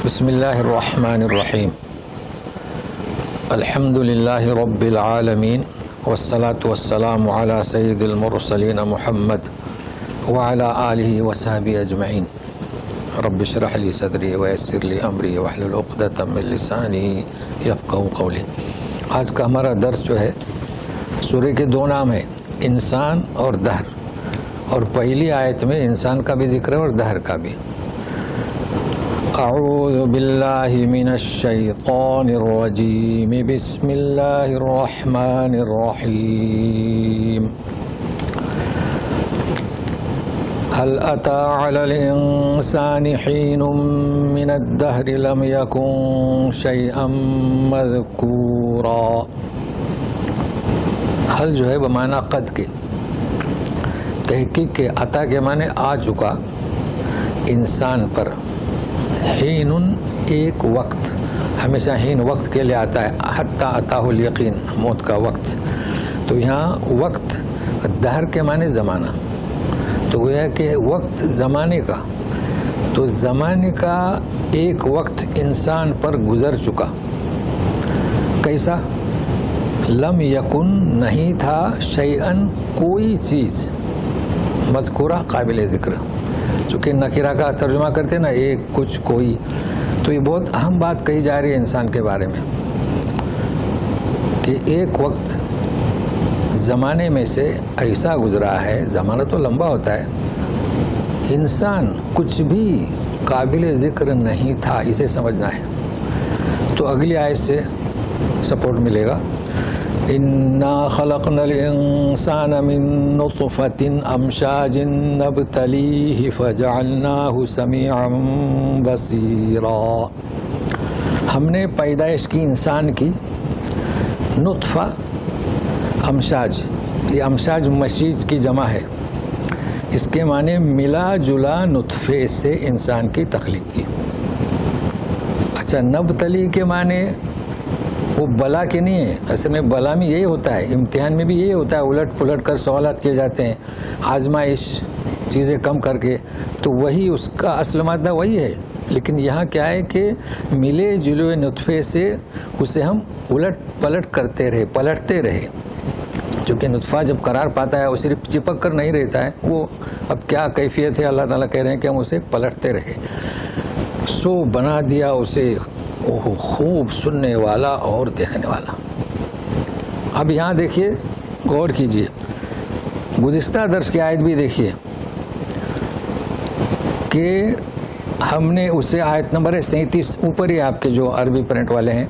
بسم اللہ الرحمن الرحیم الحمد للہ رب العالمین والصلاة والسلام علی سید المرسلین محمد وعلی آلہ وصحبہ اجمعین رب اشرح لی صدری ویسر لی امری واحلل عقدۃ من لسانی یفقہوا قولی۔ آج کا ہمارا درس جو ہے سورہ کے دو نام ہیں، انسان اور دہر، اور پہلی آیت میں انسان کا بھی ذکر ہے اور دہر کا بھی۔ اعوذ باللہ من الشیطان الرجیم بسم اللہ الرحمن الرحیم۔ هل أتى على الإنسان حين من الدهر لم يكن شيئا مذكورا۔ حل جو ہے بمعنی قد کے، تحقیق کے، عطا کے معنی آ چکا انسان پر، حین ایک وقت، ہمیشہ حین وقت کے لیے آتا ہے، حتی اتاہ الیقین موت کا وقت، تو یہاں وقت دہر کے معنی زمانہ، تو وہ ہے کہ وقت زمانے کا، تو زمانے کا ایک وقت انسان پر گزر چکا۔ کیسا؟ لم یکن نہیں تھا، شیئن کوئی چیز، مذکورہ قابل ذکر، چونکہ نکرہ کا ترجمہ کرتے نا ایک، کچھ، کوئی، تو یہ بہت اہم بات کہی جا رہی ہے انسان کے بارے میں کہ ایک وقت زمانے میں سے ایسا گزرا ہے، زمانہ تو لمبا ہوتا ہے، انسان کچھ بھی قابل ذکر نہیں تھا، اسے سمجھنا ہے۔ تو اگلی آیت سے سپورٹ ملے گا۔ انا خلقنا الانسان من نطفۃ امشاج نبتلیہ فجعلناہ سمیعا بصیرا۔ ہم نے پیدائش کی انسان کی نطفہ، امشاج، یہ امشاج مشیج کی جمع ہے، اس کے معنی ملا جلا نطفے سے انسان کی تخلیق کی۔ اچھا، نبتلی کے معنی وہ بلا کے نہیں ہے، اصل میں بلا میں یہی ہوتا ہے، امتحان میں بھی یہی ہوتا ہے، الٹ پلٹ کر سوالات کیے جاتے ہیں، آزمائش، چیزیں کم کر کے، تو وہی اس کا اصل مادہ وہی ہے، لیکن یہاں کیا ہے کہ ملے جلوے نطفے سے اسے ہم الٹ پلٹ کرتے رہے، پلٹتے رہے، چونکہ نطفہ جب قرار پاتا ہے وہ صرف چپک کر نہیں رہتا ہے، وہ اب کیا کیفیت ہے، اللہ تعالیٰ کہہ رہے ہیں کہ ہم اسے پلٹتے رہے، سو بنا دیا اسے خوب سننے والا اور دیکھنے والا۔ اب یہاں دیکھیے، غور کیجیے، گزشتہ درس کی آیت بھی دیکھیے کہ ہم نے اسے، آیت نمبر 37 اوپر ہی آپ کے جو عربی پرنٹ والے ہیں،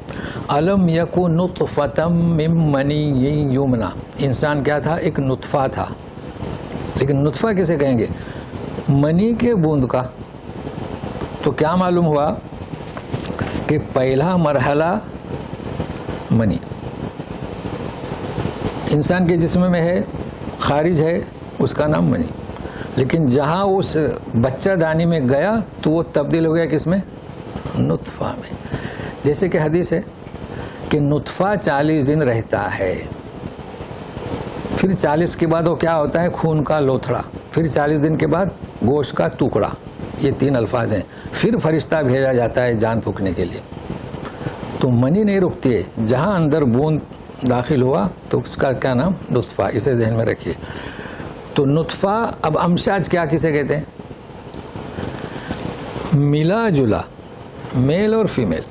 الم یکن نطفۃ من منی یمنا، انسان کیا تھا؟ ایک نطفہ تھا، لیکن نطفہ کسے کہیں گے؟ منی کے بوند کا۔ تو کیا معلوم ہوا کہ پہلا مرحلہ منی انسان کے جسم میں ہے، خارج ہے، اس کا نام منی، لیکن جہاں اس بچہ دانی میں گیا تو وہ تبدیل ہو گیا کس میں؟ نطفہ میں۔ جیسے کہ حدیث ہے کہ نطفہ 40 دن رہتا ہے، پھر 40 کے بعد وہ کیا ہوتا ہے؟ خون کا لوتھڑا، پھر 40 دن کے بعد گوشت کا ٹکڑا، یہ 3 الفاظ ہیں، پھر فرشتہ بھیجا جاتا ہے جان پھونکنے کے لیے۔ تو منی نہیں رکتی ہے، جہاں اندر بوند داخل ہوا تو اس کا کیا نام؟ نطفہ، اسے ذہن میں رکھیے۔ تو نطفہ، اب امشاج کیا کسے کہتے ہیں؟ ملا جلا، میل اور فیمیل،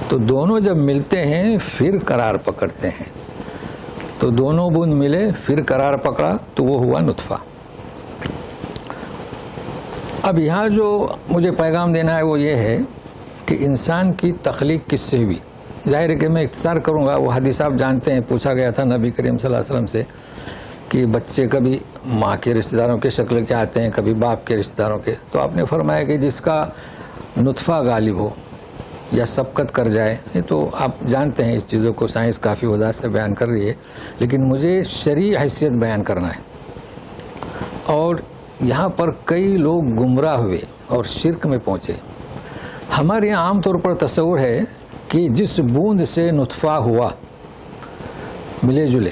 تو دونوں جب ملتے ہیں پھر قرار پکڑتے ہیں، تو دونوں بوند ملے پھر قرار پکڑا تو وہ ہوا نطفہ۔ اب یہاں جو مجھے پیغام دینا ہے وہ یہ ہے کہ انسان کی تخلیق کس سے ہوئی؟ ظاہر ہے کہ میں اختصار کروں گا، وہ حدیث آپ جانتے ہیں، پوچھا گیا تھا نبی کریم صلی اللہ علیہ وسلم سے کہ بچے کبھی ماں کے رشتہ داروں کے شکل کے آتے ہیں، کبھی باپ کے رشتہ داروں کے، تو آپ نے فرمایا کہ جس کا نطفہ غالب ہو یا سبقت کر جائے، یہ تو آپ جانتے ہیں، اس چیزوں کو سائنس کافی وضاحت سے بیان کر رہی ہے، لیکن مجھے شرعی حیثیت بیان کرنا ہے۔ اور یہاں پر کئی لوگ گمراہ ہوئے اور شرک میں پہنچے۔ ہمارے یہاں عام طور پر تصور ہے کہ جس بوند سے نطفہ ہوا، ملے جلے،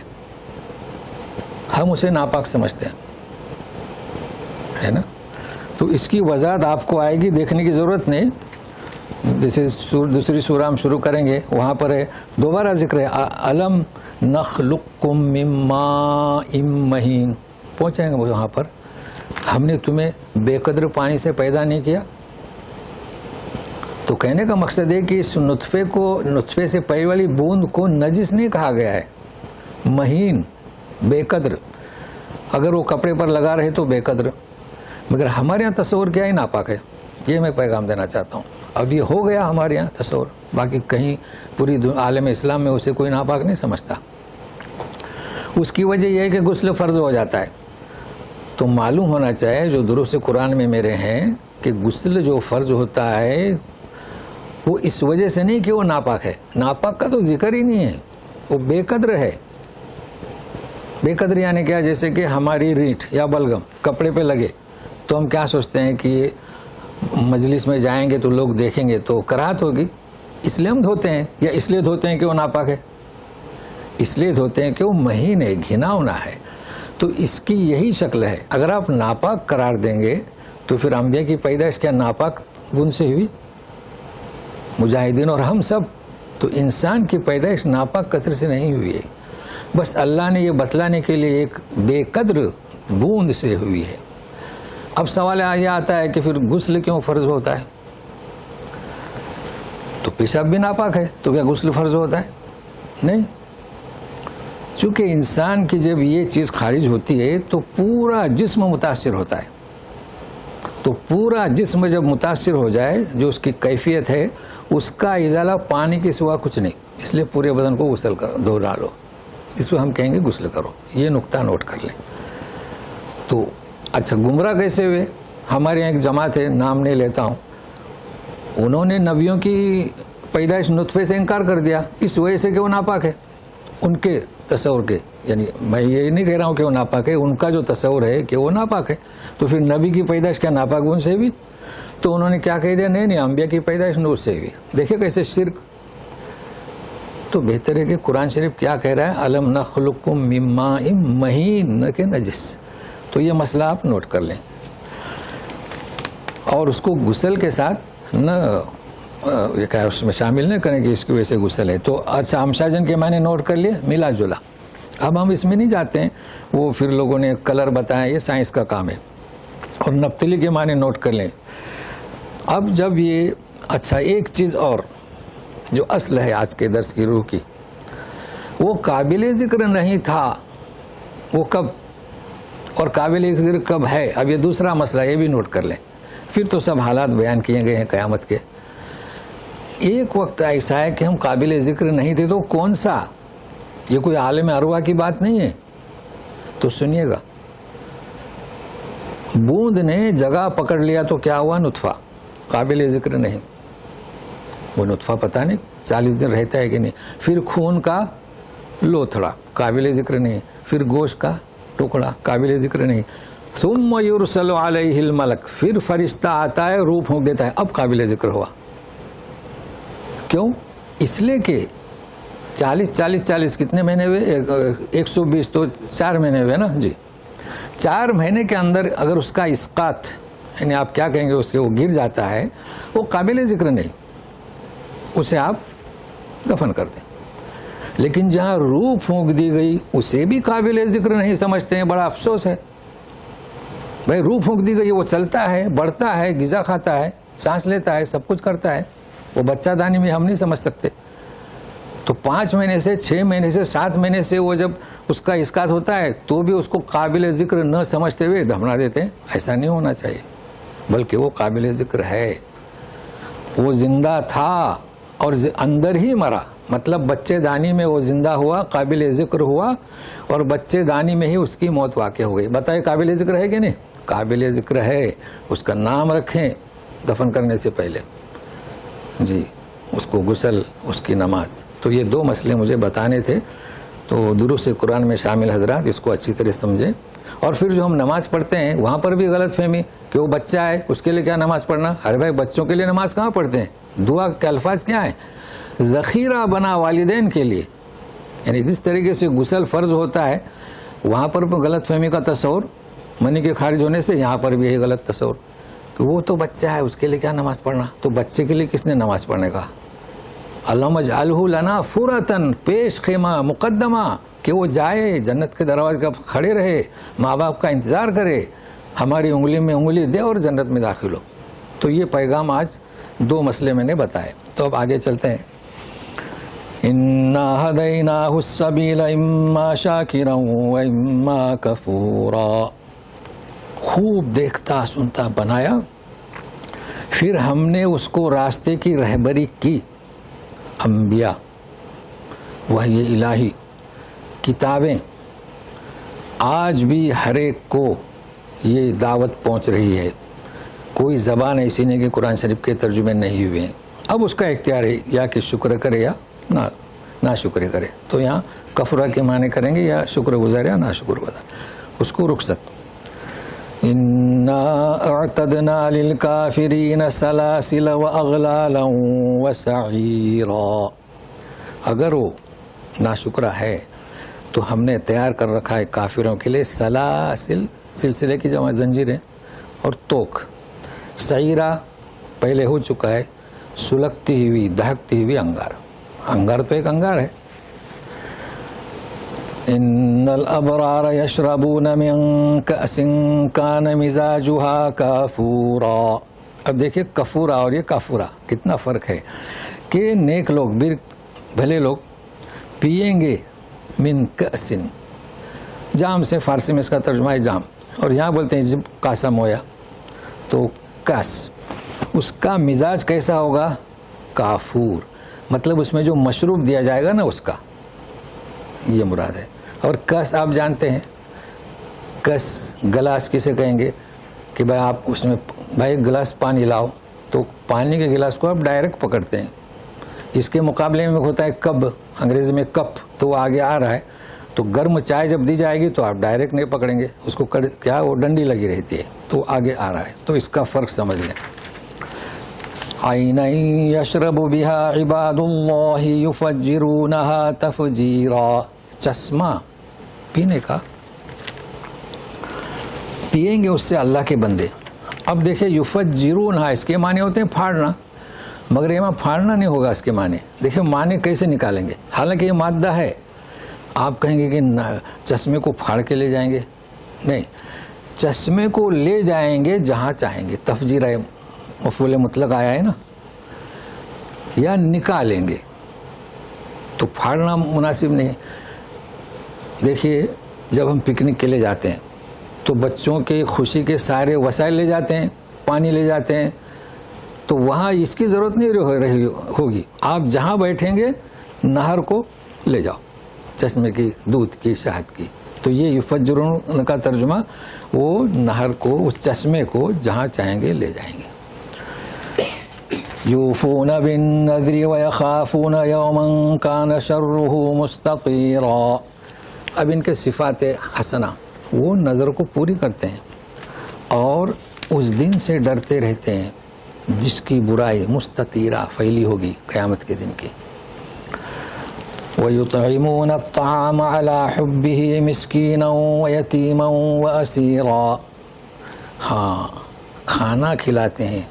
ہم اسے ناپاک سمجھتے ہیں، ہے نا؟ تو تو اس کی وضاحت آپ کو آئے گی، دیکھنے کی ضرورت نہیں. جیسے دوسری سورہ ہم شروع کریں گے، وہاں پر ہے دوبارہ ذکر ہے الم نخلقکم من ماء مہین. پہنچیں گے وہاں پر، ہم نے تمہیں بے قدر پانی سے پیدا نہیں کیا. تو کہنے کا مقصد ہے کہ اس نطفے سے پہلے والی بوند کو نجس نہیں کہا گیا ہے، مہین، بے قدر. اگر وہ کپڑے پر لگا رہے تو بے قدر، مگر ہمارے یہاں تصور کیا ہی ناپاک ہے. یہ میں پیغام دینا چاہتا ہوں. اب یہ ہو گیا ہمارے یہاں تصور، باقی کہیں پوری عالم اسلام میں اسے کوئی ناپاک نہیں سمجھتا. اس کی وجہ یہ ہے کہ غسل فرض ہو جاتا ہے. تو معلوم ہونا چاہیے جو دروس قرآن میں میرے ہیں کہ غسل جو فرض ہوتا ہے وہ اس وجہ سے نہیں کہ وہ ناپاک ہے. ناپاک کا تو ذکر ہی نہیں ہے، وہ بے قدر ہے. بے قدر یعنی کیا؟ جیسے کہ ہماری ریٹھ یا بلغم کپڑے پہ لگے تو ہم کیا سوچتے ہیں کہ مجلس میں جائیں گے تو لوگ دیکھیں گے تو کراہت ہوگی، اس لیے ہم دھوتے ہیں. یا اس لیے دھوتے ہیں کہ وہ ناپاک ہے؟ اس لیے دھوتے ہیں کہ وہ مہین ہے، گھناؤنا ہے. تو اس کی یہی شکل ہے. اگر آپ ناپاک قرار دیں گے تو پھر انبیاء کی پیدائش کیا ناپاک بن سے ہوئی؟ مجاہدین اور ہم سب تو انسان کی پیدائش ناپاک قطر سے نہیں ہوئی ہے، بس اللہ نے یہ بتلانے کے لیے ایک بے قدر بوند سے ہوئی ہے. اب سوال یہ آتا ہے کہ پھر غسل کیوں فرض ہوتا ہے؟ تو پیشاب بھی ناپاک ہے تو کیا غسل فرض ہوتا ہے؟ نہیں. چونکہ انسان کی جب یہ چیز خارج ہوتی ہے تو پورا جسم متاثر ہوتا ہے. تو پورا جسم جب متاثر ہو جائے، جو اس کی کیفیت ہے اس کا ازالہ پانی کے سوا کچھ نہیں. اس لیے پورے بدن کو غسل کرو، دھو ڈالو، اس کو ہم کہیں گے غسل کرو. یہ نقطہ نوٹ کر لیں. تو اچھا، گمراہ کیسے ہوئے؟ ہمارے یہاں ایک جماعت ہے، نام نہیں لیتا ہوں، انہوں نے نبیوں کی پیدائش نطفے سے انکار کر دیا اس وجہ سے کہ وہ ناپاک ہے. ان کے تصور کے، یعنی میں یہ نہیں کہہ رہا ہوں کہ وہ ناپاک ہے، ان کا جو تصور ہے کہ وہ ناپاک ہے. تو پھر نبی کی پیدائش کیا ناپاک ان سے بھی؟ تو انہوں نے کیا کہہ دیا؟ نہیں انبیاء کی پیدائش نور سے بھی. دیکھیں کیسے شرک. تو بہتر ہے کہ قرآن شریف کیا کہہ رہا ہے؟ الم نخلقکم من ماء مہین، نہ کہ نجس. تو یہ مسئلہ آپ نوٹ کر لیں اور اس کو غسل کے ساتھ نہ یہ کہا اس میں شامل نہ کریں کہ اس کی وجہ سے غسل ہے. تو اچھا، امشاجن کے معنی نوٹ کر لیے، ملا جلا. اب ہم اس میں نہیں جاتے ہیں، وہ پھر لوگوں نے کلر بتایا، یہ سائنس کا کام ہے. اور نپتلی کے معنی نوٹ کر لیں. اب جب یہ اچھا، ایک چیز اور جو اصل ہے آج کے درس کی روح کی، وہ قابل ذکر نہیں تھا. وہ کب اور قابل ذکر کب ہے؟ اب یہ دوسرا مسئلہ، یہ بھی نوٹ کر لیں. پھر تو سب حالات بیان کیے گئے ہیں قیامت کے. ایک وقت ایسا ہے کہ ہم قابل ذکر نہیں تھے، تو کون سا؟ یہ کوئی عالم ارواح کی بات نہیں ہے. تو سنیے گا، بوند نے جگہ پکڑ لیا تو کیا ہوا؟ نطفہ. قابل ذکر نہیں. وہ نطفہ پتہ نہیں 40 دن رہتا ہے کہ نہیں. پھر خون کا لوتھڑا، قابل ذکر نہیں. پھر گوشت کا ٹکڑا، قابل ذکر نہیں. ثم یرسل علیہ الملک، پھر فرشتہ آتا ہے، روح پھونک دیتا ہے. اب قابل ذکر ہوا. کیوں؟ اس لیے کہ 40 کتنے مہینے ہوئے؟ 120، تو 4 مہینے ہوئے نا جی. 4 مہینے کے اندر اگر اس کا اسقاط، یعنی آپ کیا کہیں گے، اس کے وہ گر جاتا ہے، وہ قابل ذکر نہیں. اسے آپ دفن کر دیں. لیکن جہاں روح پھونک دی گئی اسے بھی قابل ذکر نہیں سمجھتے ہیں. بڑا افسوس ہے بھائی. روح پھونک دی گئی، وہ چلتا ہے، بڑھتا ہے، غذا کھاتا ہے، سانس لیتا ہے، سب کچھ کرتا ہے. وہ بچہ دانی میں ہم نہیں سمجھ سکتے. تو 5 مہینے سے 6 مہینے سے 7 مہینے سے وہ جب اس کا اسقاط ہوتا ہے تو بھی اس کو قابل ذکر نہ سمجھتے ہوئے دفنا دیتے ہیں. ایسا نہیں ہونا چاہیے، بلکہ وہ قابل ذکر ہے. وہ زندہ تھا اور اندر ہی مرا. مطلب بچے دانی میں وہ زندہ ہوا، قابل ذکر ہوا، اور بچے دانی میں ہی اس کی موت واقع ہو گئی. بتائے قابل ذکر ہے کہ نہیں؟ قابل ذکر ہے. اس کا نام رکھیں دفن کرنے سے پہلے جی. اس کو غسل، اس کی نماز. تو یہ 2 مسئلے مجھے بتانے تھے. تو دروس قرآن میں شامل حضرات اس کو اچھی طرح سمجھیں. اور پھر جو ہم نماز پڑھتے ہیں وہاں پر بھی غلط فہمی کہ وہ بچہ ہے اس کے لیے کیا نماز پڑھنا. ارے بھائی، بچوں کے لیے نماز کہاں پڑھتے ہیں؟ دعا کے الفاظ کیا ہیں؟ ذخیرہ بنا والدین کے لیے. یعنی جس طریقے سے غسل فرض ہوتا ہے وہاں پر غلط فہمی کا تصور، منی کے خارج ہونے سے یہاں پر بھی یہی غلط تصور. کہ وہ تو بچہ ہے, اس کے لیے کیا نماز پڑھنا. تو بچے کے لیے کس نے نماز پڑھنے کا؟ اللہم اجعلہ لنا فرتن, پیش خیمہ, مقدمہ, کہ وہ جائے جنت کے دروازے کا کھڑے رہے, ماں باپ کا انتظار کرے, ہماری انگلی میں انگلی دے اور جنت میں داخل ہو. تو یہ پیغام آج 2 مسئلے میں نے بتائے. تو اب آگے چلتے ہیں. اِنَّا هَدَيْنَاهُ السَّبِيلَ إِمَّا شَاكِرًا وَإِمَّا كَفُورًا. خوب دیکھتا سنتا بنایا, پھر ہم نے اس کو راستے کی رہبری کی. انبیاء, وحی الہی, کتابیں, آج بھی ہر ایک کو یہ دعوت پہنچ رہی ہے. کوئی زبان ایسی نہیں کہ قرآن شریف کے ترجمے نہیں ہوئے ہیں. اب اس کا اختیار ہے یا کہ شکر کرے یا نہ شکر کرے. تو یہاں کفرہ کے معنی کریں گے, یا شکر گزار یا نہ شکر گزار, اس کو رخصت. اِنَّا اَعْتَدْنَا لِلْكَافِرِينَ سَلَاسِلَ وَأَغْلَالًا وَسَعِيرًا. اگر وہ ناشکرہ ہے تو ہم نے تیار کر رکھا ہے کافروں کے لیے سلاسل, سلسلے کی جمع زنجیریں, اور توک. سعیرہ پہلے ہو چکا ہے, سلگتی ہوئی دہکتی ہوئی انگار. انگار تو ایک انگار ہے. ان الابرار یشربون من کأس کان مزاجها کافورا. اب دیکھیے کفورا اور یہ کافورا کتنا فرق ہے. کہ نیک لوگ, بھلے لوگ پئیں گے من کأس, جام سے فارسی میں اس کا ترجمہ ہے جام, اور یہاں بولتے ہیں جب کاسا مویا, تو کاس, اس کا مزاج کیسا ہوگا؟ کافور, مطلب اس میں جو مشروب دیا جائے گا نا اس کا, یہ مراد ہے. اور کس آپ جانتے ہیں, کس گلاس کسے کہیں گے کہ بھائی آپ اس میں بھائی ایک گلاس پانی لاؤ, تو پانی کے گلاس کو آپ ڈائریکٹ پکڑتے ہیں. اس کے مقابلے میں ہوتا ہے کب, انگریزی میں کپ, تو وہ آگے آ رہا ہے. تو گرم چائے جب دی جائے گی تو آپ ڈائریکٹ نہیں پکڑیں گے, اس کو کیا وہ ڈنڈی لگی رہتی ہے, تو آگے آ رہا ہے. تو اس کا فرق سمجھ لیں. عَيْنًا يَشْرَبُ بِهَا عِبَادُ اللَّهِ يُفَجِّرُونَهَا تَفْجِيرًا. چشمہ پینے کا, پیئیں گے اس سے اللہ کے بندے. اب دیکھیں یفجرونہا, اس کے معنی ہوتے ہیں پھاڑنا, مگر یہاں پھاڑنا نہیں ہوگا. اس کے معنی دیکھیں, معنی کیسے نکالیں گے. حالانکہ یہ مادہ ہے, آپ کہیں گے کہ چشمے کو پھاڑ کے لے جائیں گے, نہیں, چشمے کو لے جائیں گے جہاں چاہیں گے. تفجیر ہے, مفعول مطلق آیا ہے نا, یا نکالیں گے, تو پھاڑنا مناسب نہیں. دیکھیے جب ہم پکنک کے لیے جاتے ہیں تو بچوں کے خوشی کے سارے وسائل لے جاتے ہیں, پانی لے جاتے ہیں, تو وہاں اس کی ضرورت نہیں رہی ہوگی. آپ جہاں بیٹھیں گے نہر کو لے جاؤ, چشمے کی, دودھ کی, شہد کی. تو یہ یفجرون کا ترجمہ, وہ نہر کو, اس چشمے کو جہاں چاہیں گے لے جائیں گے. یوفون بالنذر ویخافون یوما کان شرہ مستطیرا. اب ان کے صفات حسنہ, وہ نظر کو پوری کرتے ہیں اور اس دن سے ڈرتے رہتے ہیں جس کی برائی مستطیرہ پھیلی ہوگی قیامت کے دن کی. وَيُطْعِمُونَ الطَّعَامَ عَلَى حُبِّهِ مِسْكِينًا وَيَتِيمًا وَأَسِيرًا. ہاں, کھانا کھلاتے ہیں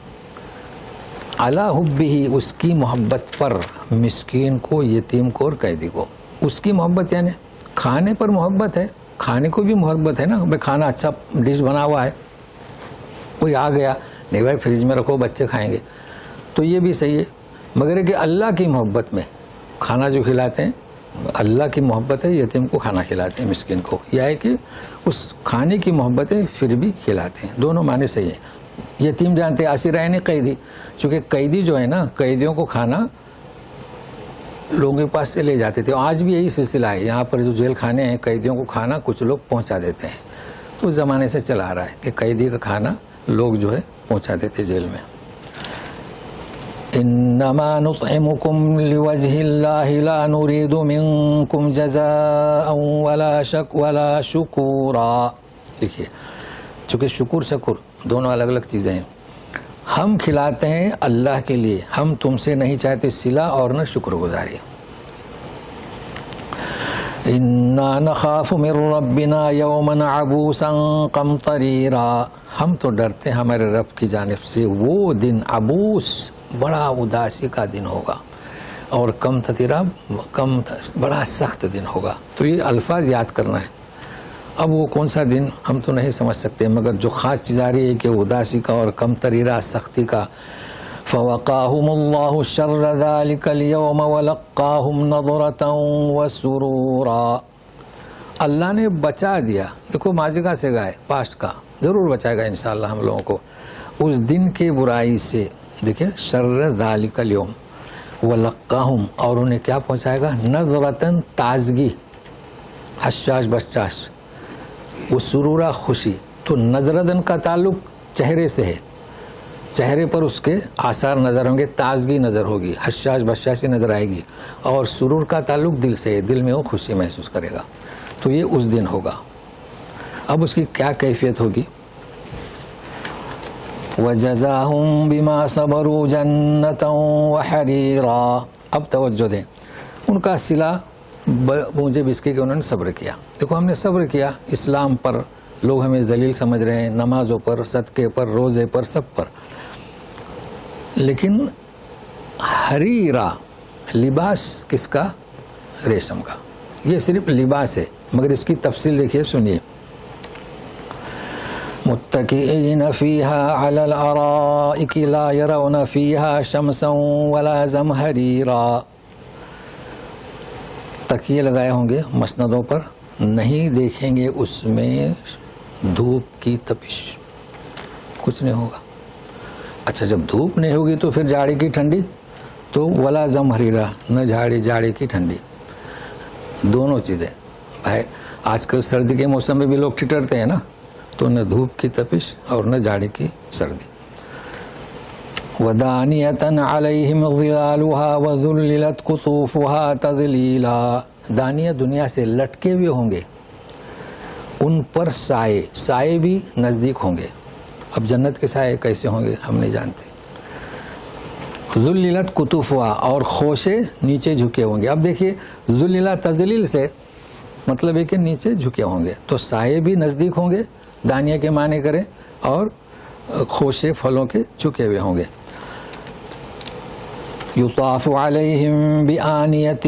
عَلَى حُبِّهِ, اس کی محبت پر, مسکین کو, یتیم کو اور قیدی کو. اس کی محبت یعنی کھانے پر محبت ہے, کھانے کو بھی محبت ہے نا. بھائی کھانا اچھا ڈش بنا ہوا ہے, کوئی آ گیا, نہیں بھائی فریج میں رکھو بچے کھائیں گے, تو یہ بھی صحیح ہے. مگر ہے کہ اللہ کی محبت میں کھانا جو کھلاتے ہیں, اللہ کی محبت ہے, یتیم کو کھانا کھلاتے ہیں, مسکین کو, یا ہے کہ اس کھانے کی محبت ہے پھر بھی کھلاتے ہیں. دونوں معنی صحیح ہیں. یتیم جانتے ہیں, اسیر یعنی قیدی, چونکہ قیدی جو ہے نا, قیدیوں کو کھانا لوگوں کے پاس سے لے جاتے تھے. آج بھی یہی سلسلہ ہے, یہاں پر جو جیل خانے ہیں قیدیوں کو کھانا کچھ لوگ پہنچا دیتے ہیں. تو اس زمانے سے چلا آ رہا ہے کہ قیدی کا کھانا لوگ جو ہے پہنچا دیتے جیل میں. انما نطعمکم لوجہ اللہ لا نرید منکم جزاء ولا شکورا. دیکھیے, چونکہ شکر دونوں الگ الگ چیزیں ہیں. ہم کھلاتے ہیں اللہ کے لیے, ہم تم سے نہیں چاہتے صلہ اور نہ شکر گزاری. انا نخاف من ربنا یوما عبوسا قمطریرا، ہم تو ڈرتے ہیں ہمارے رب کی جانب سے وہ دن عبوس، بڑا اداسی کا دن ہوگا، اور قمطریرا بڑا سخت دن ہوگا۔ تو یہ الفاظ یاد کرنا ہے۔ اب وہ کون سا دن ہم تو نہیں سمجھ سکتے، مگر جو خاص چیز آ رہی ہے کہ اداسی کا اور قمطریرا سختی کا۔ فوقاهم الله شر ذلك اليوم ولقاهم نظرة وسرورا، اللہ نے بچا دیا، دیکھو ماضی کا سگا ہے، پاسٹ کا، ضرور بچائے گا انشاءاللہ ہم لوگوں کو اس دن کے برائی سے۔ دیکھیں شر ذلك اليوم ولقاهم، اور انہیں کیا پہنچائے گا؟ نظرتاً تازگی، حشاش بشاش، وسرورا خوشی۔ تو نظرتاً کا تعلق چہرے سے ہے، چہرے پر اس کے آثار نظر ہوں گے، تازگی نظر ہوگی، حشاش بشاشی نظر آئے گی، اور سرور کا تعلق دل سے ہے، دل میں وہ خوشی محسوس کرے گا۔ تو یہ اس دن ہوگا۔ اب اس کی کیا کیفیت ہوگی؟ وَجَزَاهُمْ بِمَا صَبَرُوا جَنَّةً وَحَرِيرًا، اب توجہ دیں، ان کا صلہ موجب اس کے کہ انہوں نے صبر کیا۔ دیکھو ہم نے صبر کیا، اسلام پر لوگ ہمیں ذلیل سمجھ رہے ہیں، نمازوں پر، صدقے پر، روزے پر، سب پر، لیکن حریرا لباس کس کا؟ ریشم کا۔ یہ صرف لباس ہے، مگر اس کی تفصیل دیکھیے، سنیے۔ متکئین فیہا علی الارائک لا یرون فیہا شمسا ولا زمہریرا، تکیے لگائے ہوں گے مسندوں پر، نہیں دیکھیں گے اس میں دھوپ کی تپش، کچھ نہیں ہوگا۔ اچھا جب دھوپ نہیں ہوگی تو پھر جاڑی کی ٹھنڈی، تو ولا زمہریرا، نہ جاڑی کی ٹھنڈی، دونوں چیزیں۔ بھائی آج کل سردی کے موسم میں بھی لوگ ٹھٹرتے ہیں نا، تو نہ دھوپ کی تپش اور نہ جاڑی کی سردی۔ وَدَانِيَةً عَلَيْهِمْ ظِلَالُهَا وَذُلِّلَتْ قُطُوفُهَا تَذْلِيلًا، دانیہ دنیا سے لٹکے ہوئے ہوں گے، ان پر سائے بھی نزدیک ہوں گے۔ اب جنت کے سائے کیسے ہوں گے ہم نہیں جانتے۔ ذُلِّلَتْ قُطُوفُهَا، اور خوشے نیچے جھکے ہوں گے۔ اب دیکھیے ذُلِّلَ تذلیل سے مطلب ہے کہ نیچے جھکے ہوں گے، تو سائے بھی نزدیک ہوں گے، دانیہ کے معنی کریں، اور خوشے پھلوں کے جھکے ہوئے ہوں گے۔ یطاف علیہم بآنیۃ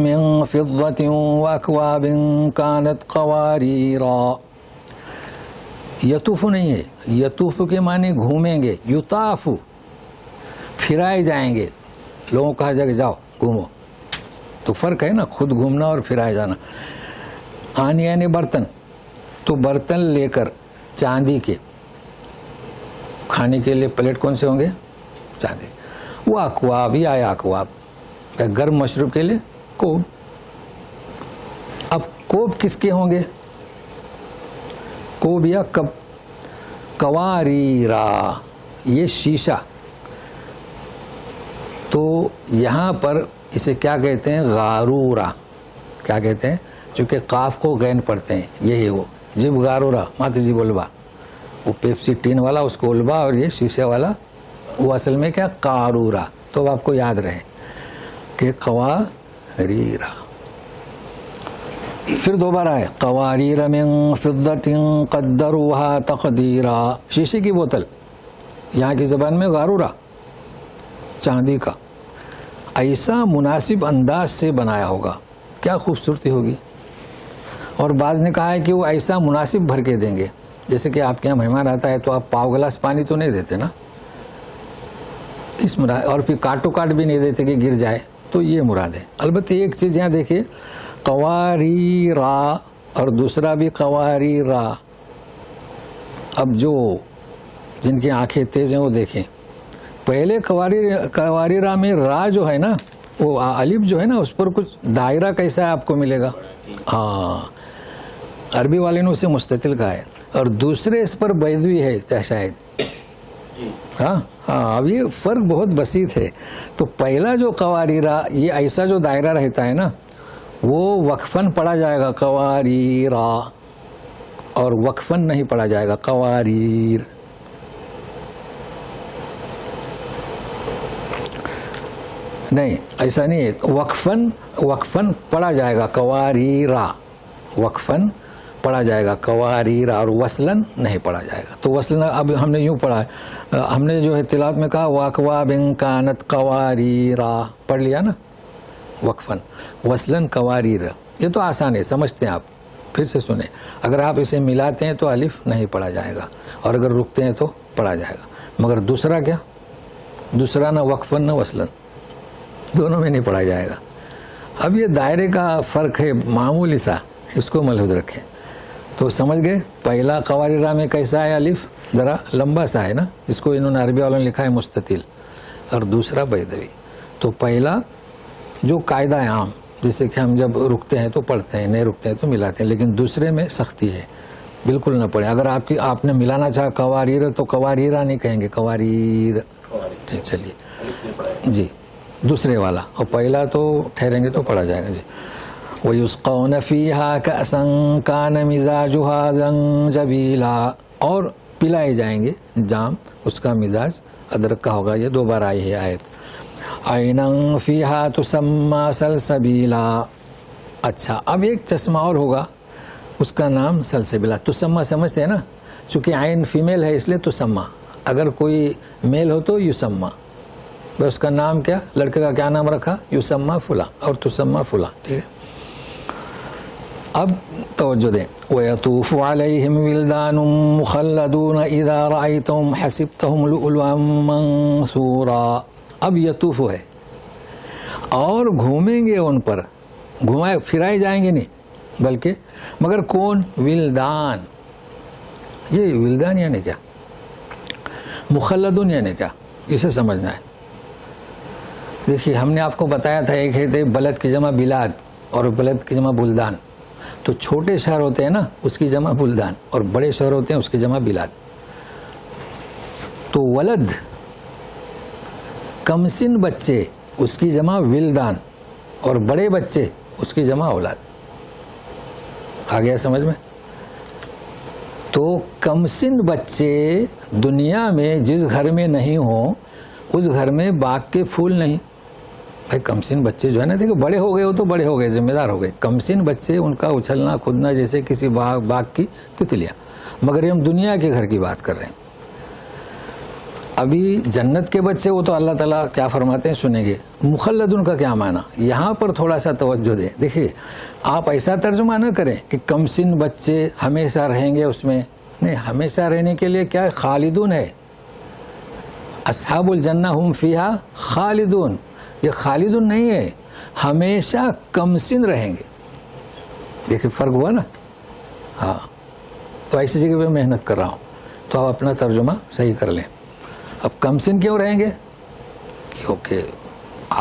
من فضۃ واکواب کانت قواریرا، یطوف نہیں ہے، یطوف کے معنی گھومیں گے، یطاف پھرائے جائیں گے، لوگوں کو کہا جائے کہ جاؤ گھومو، تو فرق ہے نا، خود گھومنا اور پھرائے جانا۔ آنیہ یعنی برتن، تو برتن لے کر چاندی کے، کھانے کے لیے پلیٹ کون سے ہوں گے؟ چاندی۔ وہ اکواب ہی آیا، اکواب گرم مشروب کے لیے کوب۔ اب کوب کس کے ہوں گے؟ کوب یا کب؟ قواریرا، یہ شیشہ۔ تو یہاں پر اسے کیا کہتے ہیں؟ غارورا۔ کیا کہتے ہیں؟ چونکہ قاف کو غین پڑھتے ہیں، یہی وہ جب غارورا مات جی بولبا، وہ پیپسی ٹین والا اس کو البا، اور یہ شیشے والا وہ اصل میں کیا؟ قارورا۔ تو آپ کو یاد رہے کہ قواریرا۔ پھر دوبارہ ہے قواریر من فضۃ قدروها تقدیرا، شیشے کی بوتل، یہاں کی زبان میں غارورا، چاندی کا، ایسا مناسب انداز سے بنایا ہوگا، کیا خوبصورتی ہوگی۔ اور بعض نے کہا ہے کہ وہ ایسا مناسب بھر کے دیں گے، جیسے کہ آپ کے یہاں مہمان آتا ہے تو آپ پاؤ گلاس پانی تو نہیں دیتے نا، اس مراد، اور پھر کاٹو کاٹ بھی نہیں دیتے کہ گر جائے، تو یہ مراد ہے۔ البتہ ایک چیز یہاں دیکھیے، قواریرا اور دوسرا بھی قواریرا۔ اب جو جن کی آنکھیں تیز ہیں وہ دیکھیں، پہلے قواریرا میں را جو ہے نا، وہ الف جو ہے نا، اس پر کچھ دائرہ کیسا ہے آپ کو ملے گا؟ ہاں، عربی والے نے اسے مستطیل کہا ہے، اور دوسرے اس پر بیضوی ہے شاید۔ ہاں، اب یہ فرق بہت بسیط ہے۔ تو پہلا جو قواریرا، یہ ایسا جو دائرہ رہتا ہے نا، وہ وقفاً پڑھا جائے گا قواریرا، اور وقفاً نہیں پڑھا جائے گا قواریر۔ نہیں ایسا نہیں ہے، وقفن پڑھا جائے گا قواریرا، وقفن پڑھا جائے گا قواریرا، اور وصلن نہیں پڑھا جائے گا. تو وصلن اب ہم نے یوں پڑھا ہے، ہم نے جو ہے تلاوت میں کہا واقواب کانت قواریرا پڑھ لیا نا وقفن. وصلن قواریرا یہ تو آسان ہے، سمجھتے ہیں آپ، پھر سے سنیں. اگر آپ اسے ملاتے ہیں تو الف نہیں پڑھا جائے گا، اور اگر رکتے ہیں تو پڑھا جائے گا. مگر دوسرا کیا، دوسرا نہ وقفن نہ وصلن، دونوں میں نہیں پڑھا جائے گا. اب یہ دائرے کا فرق ہے معمولی سا، اس کو ملحوظ رکھیں. تو سمجھ گئے پہلا قواریرا میں کیسا ہے، الف ذرا لمبا سا ہے نا، جس کو انہوں نے عربی والوں نے لکھا ہے مستطیل، اور دوسرا بیضوی. تو پہلا جو قاعدہ ہے عام، جیسے کہ ہم جب رکتے ہیں تو پڑھتے ہیں، نہیں رکتے ہیں تو ملاتے ہیں، لیکن دوسرے میں سختی ہے، بالکل نہ پڑھیں. اگر آپ نے ملانا چاہا قواریر تو قواریرا نہیں کہیں گے، قواریر. چلیے جی دوسرے والا، اور پہلا تو ٹھہریں گے تو پڑھا جائے گا. جی وَيُسْقَوْنَ فِيهَا كَأْسًا كَانَ مِزَاجُهَا زَنْجَبِيلًا، اور پلائے جائیں گے جام، اس کا مزاج ادرک کا ہوگا. یہ دوبارہ آئی ہے آیت. عَيْنًا فِيهَا تُسَمَّى سَلْسَبِيلًا. اچھا اب ایک چشمہ اور ہوگا، اس کا نام سلسبیلا. تسمہ سمجھتے ہیں نا، چونکہ عین فیمیل ہے اس لیے تسمہ، اگر کوئی میل ہو تو یسمہ. بس اس کا نام کیا، لڑکے کا کیا نام رکھا، یسمہ فلاں اور تسمہ فلاں. ٹھیک ہے. اب توجہ دیں. وَيَطُوفُ عَلَيْهِمْ وِلْدَانٌ مُخَلَّدُونَ إِذَا رَأَيْتَهُمْ حَسِبْتَهُمْ لُؤْلُؤًا مَنْثُورًا. اب یطوف ہے، اور گھومیں گے ان پر، گھمائے پھرائے جائیں گے نہیں، بلکہ مگر کون، ولدان. یہ ولدان یعنی کیا، مخلدون یعنی کیا، اسے سمجھنا ہے. دیکھیے ہم نے آپ کو بتایا تھا، ایک ہے بلد کی جمع بلاد اور بلد کی جمع بلدان. تو چھوٹے شہر ہوتے ہیں نا اس کی جمع بلدان، اور بڑے شہر ہوتے ہیں اس کی جمع بلاد. تو ولد کمسن بچے اس کی جمع ولدان، اور بڑے بچے اس کی جمع اولاد. آ گیا سمجھ میں؟ تو کمسن بچے دنیا میں جس گھر میں نہیں ہوں اس گھر میں باغ کے پھول نہیں. بھائی کمسن بچے جو ہے نا، دیکھو بڑے ہو گئے ہو تو بڑے ہو گئے، ذمہ دار ہو گئے. کمسن بچے ان کا اچھلنا کودنا جیسے کسی باغ کی تتلیاں. مگر ہم دنیا کے گھر کی بات کر رہے ہیں. ابھی جنت کے بچے وہ تو اللہ تعالیٰ کیا فرماتے ہیں سنیں گے. مخلدون کا کیا معنی، یہاں پر تھوڑا سا توجہ دیں. دیکھیے آپ ایسا ترجمہ نہ کریں کہ کمسن بچے ہمیشہ رہیں گے اس میں، نہیں، ہمیشہ رہنے کے لیے کیا خالدون ہے. اصحاب الجنہ ہم فیہا خالدون، یہ خالدون نہیں ہے، ہمیشہ کمسن رہیں گے. دیکھیں فرق ہوا نا. ہاں تو ایسی جگہ پہ محنت کر رہا ہوں تو آپ اپنا ترجمہ صحیح کر لیں. اب کمسن کیوں رہیں گے، کیونکہ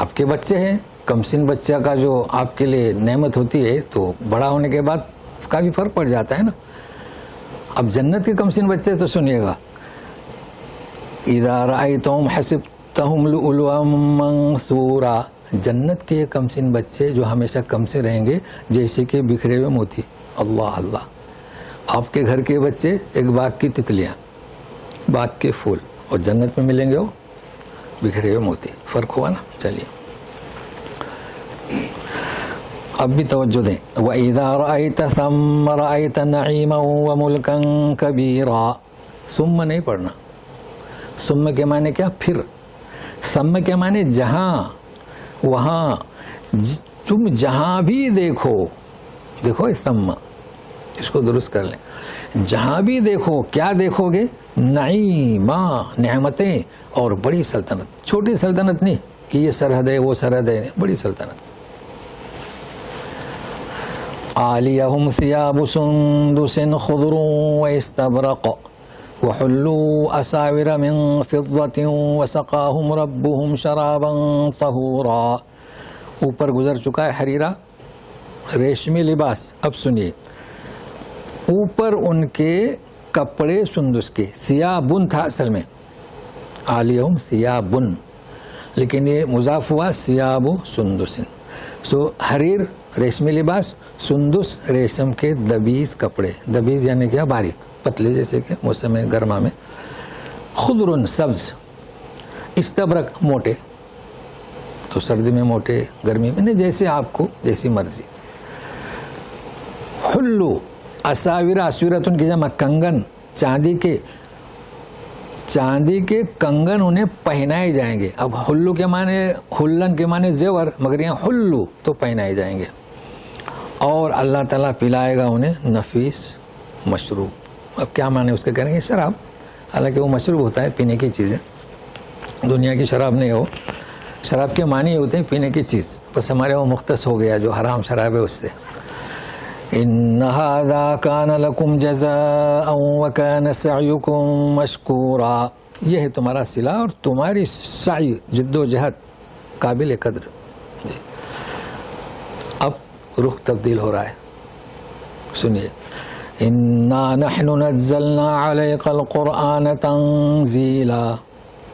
آپ کے بچے ہیں. کمسن بچہ کا جو آپ کے لیے نعمت ہوتی ہے تو بڑا ہونے کے بعد کافی فرق پڑ جاتا ہے نا. اب جنت کے کمسن بچے تو سنیے گا، اذا رأیتہم حسبتہم لؤلؤا منثورا. جنت کے کمسن بچے جو ہمیشہ کم سے رہیں گے جیسے کہ بکھرے ہوئے موتی. اللہ اللہ. آپ کے گھر کے بچے ایک باغ کی تتلیاں، باغ کے پھول، اور جنت میں ملیں گے وہ بکھرے ہوئے موتی. فرق ہوا نا. چلیے اب بھی توجہ دیں. وَإِذَا رَأَيْتَ ثَمَّ رَأَيْتَ نَعِيمًا وَمُلْكًا كَبِيرًا. ثم نہیں پڑھنا. ثم کے معنی کیا، پھر. ثم کے معنی جہاں، وہاں، تم جہاں بھی دیکھو. دیکھو ثم، اس کو درست کر لیں. جہاں بھی دیکھو کیا دیکھو گے، نعیما، نعمتیں اور بڑی سلطنت. چھوٹی سلطنت نہیں کہ یہ سرحد ہے وہ سرحد ہے، بڑی سلطنت. عالیہم ثیاب سندس خضر واستبرق وحلوا اساور من فضة وسقاہم ربہم شرابا طہورا. اوپر گزر چکا ہے حریرہ، ریشمی لباس. اب سنیے، اوپر ان کے کپڑے سندس کے، ثیابن تھا اصل میں، عالیہم ثیابن، لیکن یہ مضاف ہوا ثیاب سندس. سو حریر ریشمی لباس، سندس ریشم کے دبیز کپڑے. دبیز یعنی کیا، باریک پتلے، جیسے کہ موسم گرما میں. خضر سبز، استبرق موٹے. تو سردی میں موٹے، گرمی میں نہیں، جیسے آپ کو جیسی مرضی. حلو اساور، اسورتن کی جمع کنگن، چاندی کے کنگن انہیں پہنائے جائیں گے. اب حلو کے معنی، حلن کے معنی زیور، مگر یہاں حلو تو پہنائے جائیں گے. اور اللہ تعالیٰ پلائے گا انہیں نفیس مشروب. اب کیا معنی اس کے کہیں گے؟ شراب. حالانکہ وہ مشروب ہوتا ہے پینے کی چیزیں، دنیا کی شراب نہیں ہو. شراب کے معنی ہوتے ہیں پینے کی چیز، بس ہمارے وہ مختص ہو گیا جو حرام شراب ہے اس سے. ان هذا كان لكم جزاء وكان سعيكم مشكورا. یہ ہے تمہارا صلہ اور تمہاری سعی، جد و جہد قابل قدر. اب رخ تبدیل ہو رہا ہے، سنیے. انا نحن نزلنا عليك القرآن تنزیلا.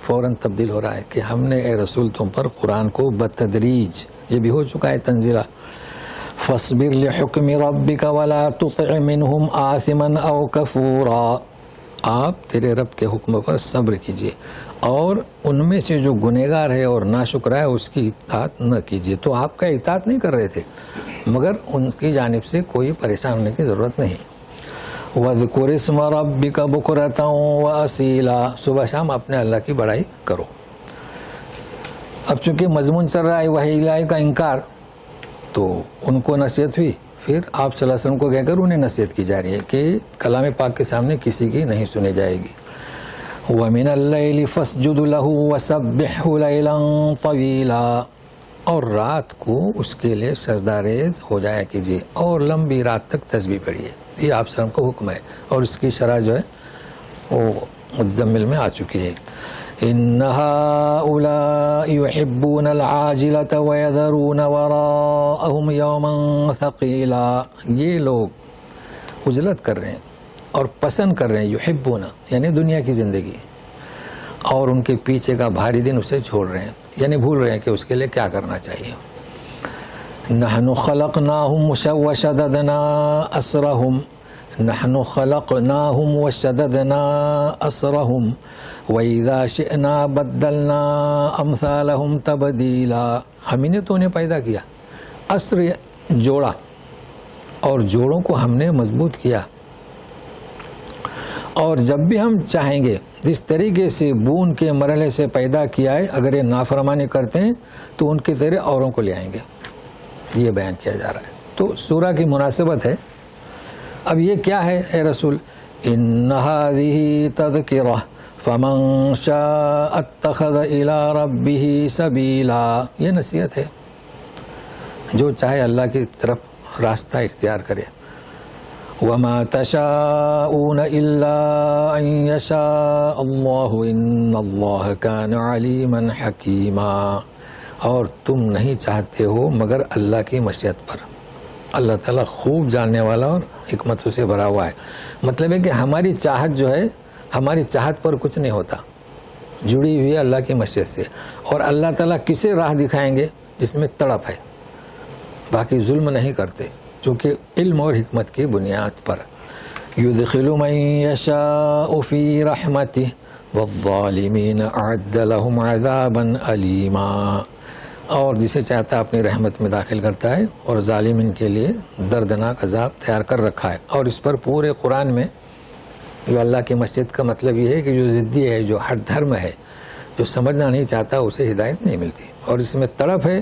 فوراً تبدیل ہو رہا ہے کہ ہم نے اے رسول تم پر قرآن کو بتدریج، یہ بھی ہو چکا ہے تنزیلا. فاصبر لحکم ربک ولا تطع منہم آثما او کفورا. آپ تیرے رب کے حکم پر صبر کیجئے اور ان میں سے جو گنہگار ہے اور ناشکرا ہے اس کی اطاعت نہ کیجئے. تو آپ کا اطاعت نہیں کر رہے تھے، مگر ان کی جانب سے کوئی پریشان ہونے کی ضرورت نہیں. وَاذْكُرِ اسْمَ رَبِّكَ بُكْرَةً وَأَصِيلًا. صبح شام اپنے اللہ کی بڑائی کرو. اب چونکہ مضمون چل رہا ہے وحی الہی کا انکار، تو ان کو نصیحت ہوئی، پھر آپ صلی اللہ علیہ وسلم کو کہہ کر انہیں نصیحت کی جا رہی ہے کہ کلام پاک کے سامنے کسی کی نہیں سنی جائے گی. وَمِنَ اللَّيْلِ فَاسْجُدْ لَهُ وَسَبِّحْهُ لَيْلًا طَوِيلًا. اور رات کو اس کے لیے سجدہ ریز ہو جایا کیجیے اور لمبی رات تک تسبیح پڑھیے. یہ آپ صلی اللہ علیہ وسلم کو حکم ہے اور اس کی شرح جو ہے وہ مزمل میں آ چکی ہے. ان هؤلاء يحبون العاجلة ويذرون وراءهم يوما ثقيلا. یہ لوگ عجلت کر رہے ہیں اور پسند کر رہے ہیں، یحبون یعنی دنیا کی زندگی، اور ان کے پیچھے کا بھاری دن اسے چھوڑ رہے ہیں، یعنی بھول رہے ہیں کہ اس کے لیے کیا کرنا چاہیے. نحن خلقناهم وشددنا اسرهم، نحن خلقناهم وشددنا اسرهم وَإِذَا شِئْنَا بَدَّلْنَا أَمْثَالَهُمْ تَبْدِيلًا. ہم نے تو انہیں پیدا کیا، اسر جوڑا، اور جوڑوں کو ہم نے مضبوط کیا، اور جب بھی ہم چاہیں گے جس طریقے سے بون کے مرحلے سے پیدا کیا ہے، اگر یہ نافرمانی کرتے ہیں تو ان کی طرح اوروں کو لے آئیں گے. یہ بیان کیا جا رہا ہے. تو سورہ کی مناسبت ہے. اب یہ کیا ہے اے رسول؟ ان هذه تذکرہ فمن شاء اتخذ الى ربه سبیلا. یہ نصیحت ہے، جو چاہے اللہ کی طرف راستہ اختیار کرے. وما تشاءون الا ان يشاء الله ان الله كان عليما حكيما. اور تم نہیں چاہتے ہو مگر اللہ کی مشیت پر. اللہ تعالیٰ خوب جاننے والا اور حکمتوں سے بھرا ہوا ہے. مطلب ہے کہ ہماری چاہت جو ہے، ہماری چاہت پر کچھ نہیں ہوتا، جڑی ہوئی ہے اللہ کی مشیت سے. اور اللہ تعالیٰ کسے راہ دکھائیں گے؟ جس میں تڑپ ہے، باقی ظلم نہیں کرتے، چونکہ علم اور حکمت کی بنیاد پر. يدخل من يشاء في رحمته والظالمين اعد لهم عذابا أليما. اور جسے چاہتا ہے اپنی رحمت میں داخل کرتا ہے، اور ظالمین کے لیے دردناک عذاب تیار کر رکھا ہے. اور اس پر پورے قرآن میں جو اللہ کی مسجد کا مطلب یہ ہے کہ جو ضدی ہے، جو ہر دھرم ہے، جو سمجھنا نہیں چاہتا اسے ہدایت نہیں ملتی، اور اس میں تڑپ ہے،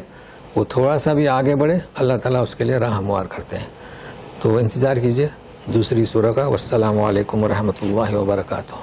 وہ تھوڑا سا بھی آگے بڑھے اللہ تعالیٰ اس کے لیے راہ ہموار کرتے ہیں. تو انتظار کیجئے دوسری سورہ کا. والسلام علیکم ورحمۃ اللہ وبرکاتہ.